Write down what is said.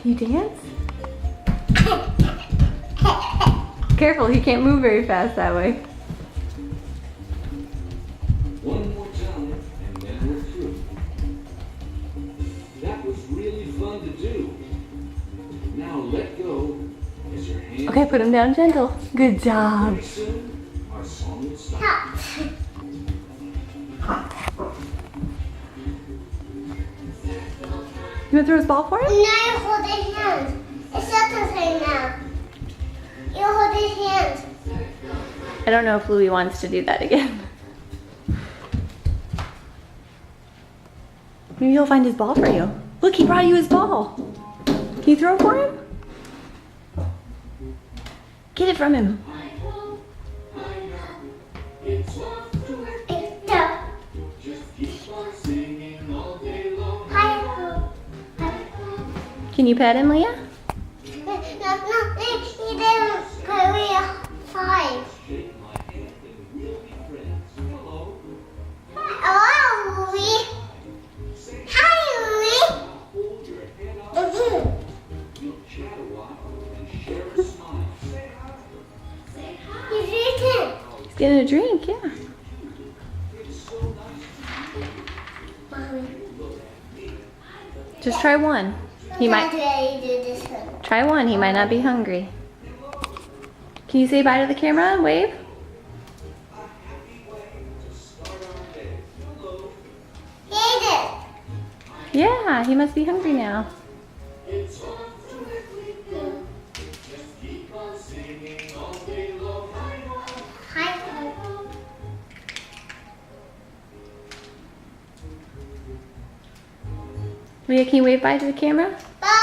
You dance? Careful, he can't move very fast that way. One more time, and then we're through. That was really fun to do. Now let go as your hands. Okay, put him down gentle. Good job. Pretty soon, our song will stop. You want to throw his ball for him? Now hold his hand. It's your turn now. You hold his hand. I don't know if Louie wants to do that again. Maybe he'll find his ball for you. Look, he brought you his ball. Can you throw it for him? Get it from him. It's tough. Just keep on singing all day long. Hi-ho. Can you pet him, Leah? No, he didn't career 5. Shake my hand and we'll be friends. Hello. Oh, Louie. Say Hi, hold your head up. Louie. We'll chat a while and share a smile. Say hi. He's eating. He's getting a drink, yeah. It's so nice. Mommy. Just try one. He might Daddy did this one. try one. He might not be hungry. Can you say bye to the camera and wave? A happy way to start our day. Hello. He ate it. Yeah, he must be hungry now. It's off to everything. Just keep on singing all day long. Hi-ho. Leah, can you wave bye to the camera? Bye.